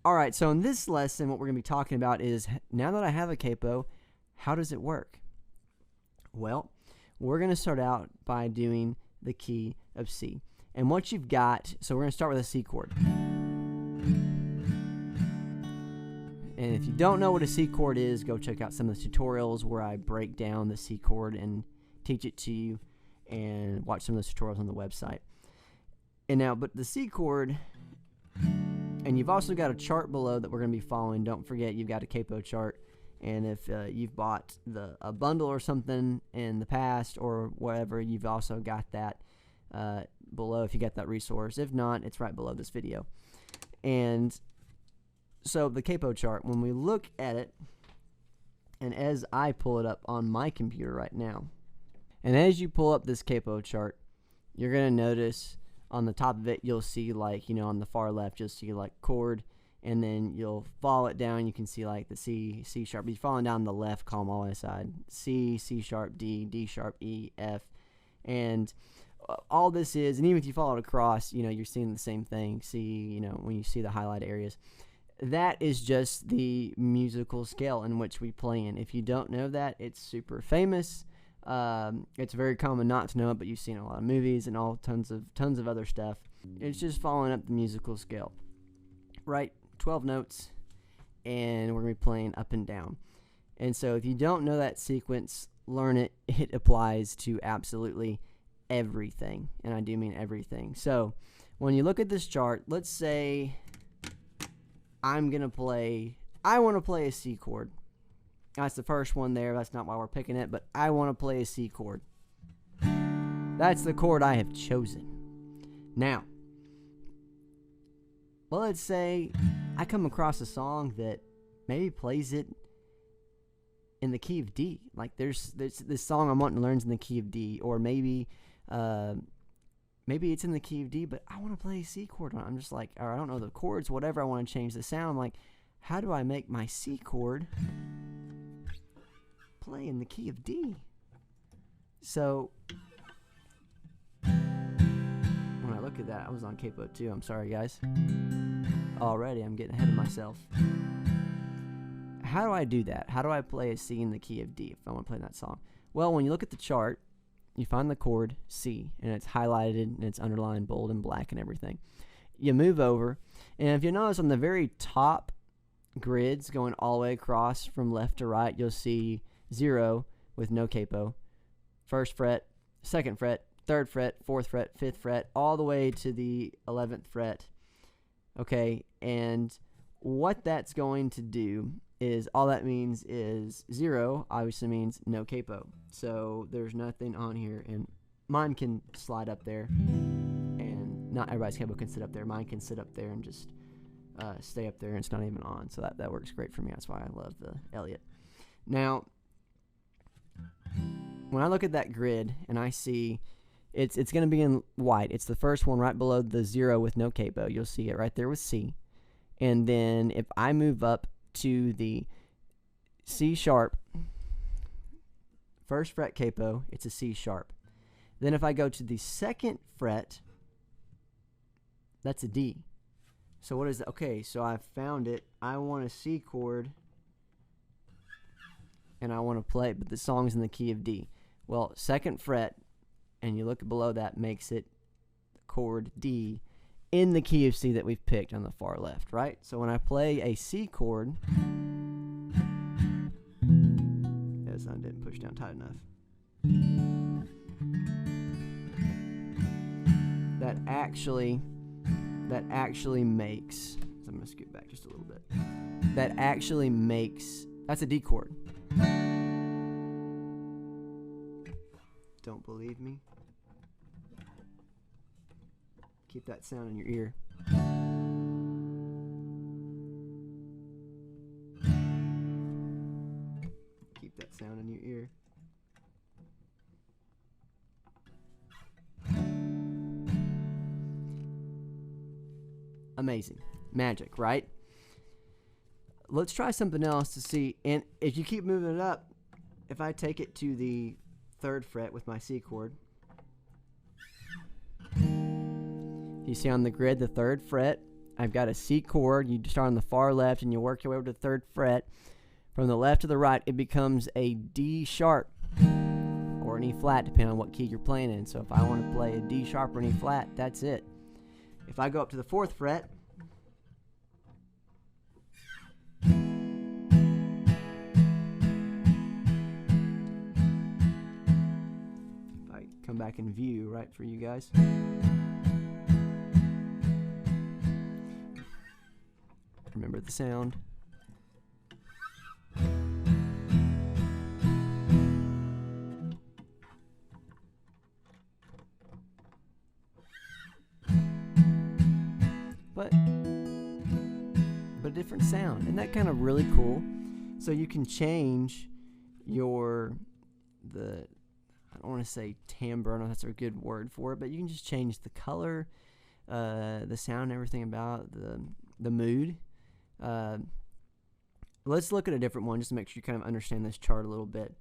All right, so in this lesson, what we're going to be talking about is, now that I have a capo, how does it work? Well, we're going to start out by doing the key of C. And what you've got, so we're going to start with a C chord. And if you don't know what a C chord is, go check out some of the tutorials where I break down the C chord and teach it to you, and watch some of those tutorials on the website. And now, but the C chord, and you've also got a chart below that we're going to be following. Don't forget, you've got a capo chart. And if you've bought a bundle or something in the past or whatever, you've also got that below if you got that resource. If not, it's right below this video. And so the capo chart, when we look at it, and as I pull it up on my computer right now, and as you pull up this capo chart, you're going to notice on the top of it, you'll see, like, you know, on the far left, you'll see like chord, and then you'll follow it down. You can see like the C, C sharp. You're following down the left column all the way side. C, C sharp, D, D sharp, E, F, and all this is, and even if you follow it across, you know, you're seeing the same thing. C, you know, when you see the highlight areas, that is just the musical scale in which we play in. If you don't know that, it's super famous. It's very common not to know it, but you've seen a lot of movies and all tons of other stuff. It's just following up the musical scale, right? 12 notes, and we're gonna be playing up and down. And so if you don't know that sequence, learn it. It applies to absolutely everything, and I do mean everything. So when you look at this chart, let's say I want to play a C chord. That's the first one there. That's not why we're picking it, but I want to play a C chord. That's the chord I have chosen. Now, well, let's say I come across a song that maybe plays it in the key of D. Like there's this song I'm wanting to learn is in the key of D, or maybe it's in the key of D, but I want to play a C chord on it. I'm just like, or I don't know the chords, whatever. I want to change the sound. I'm like, how do I make my C chord play in the key of D? So when I look at that, I was on capo too. I'm sorry, guys. Already, I'm getting ahead of myself. How do I do that? How do I play a C in the key of D if I want to play that song? Well, when you look at the chart, you find the chord C, and it's highlighted, and it's underlined, bold, and black, and everything. You move over, and if you notice on the very top grids going all the way across from left to right, you'll see 0 with no capo, 1st fret, 2nd fret, 3rd fret, 4th fret, 5th fret, all the way to the 11th fret. Okay, and what that's going to do is, all that means is 0 obviously means no capo. So there's nothing on here, and mine can slide up there, and not everybody's capo can sit up there. Mine can sit up there and just stay up there, and it's not even on. So that works great for me. That's why I love the Elliott. Now, when I look at that grid and I see it's going to be in white, it's the first one right below the 0 with no capo. You'll see it right there with C. And then if I move up to the C sharp, 1st fret capo, it's a C sharp. Then if I go to the 2nd fret, that's a D. So what is that? Okay, so I found it. I want a C chord, and I want to play, but the song's in the key of D. Well, 2nd fret, and you look below that, makes it chord D in the key of C that we've picked on the far left, right? So when I play a C chord, that sound didn't push down tight enough. That actually makes, so I'm going to scoot back just a little bit. That actually makes, that's a D chord. Don't believe me? Keep that sound in your ear. Keep that sound in your ear. Amazing. Magic, right? Let's try something else to see. And if you keep moving it up, if I take it to the 3rd fret with my C chord, you see on the grid the 3rd fret I've got a C chord. You start on the far left and you work your way over to the 3rd fret. From the left to the right, it becomes a D sharp or an E flat, depending on what key you're playing in. So if I want to play a D sharp or an E flat, that's it. If I go up to the 4th fret, if I come back in view, right, for you guys. Remember the sound. But a different sound. Isn't that kind of really cool? So you can change I don't want to say timbre, I don't know if that's a good word for it, but you can just change the color, the sound, everything about the mood. Let's look at a different one just to make sure you kind of understand this chart a little bit.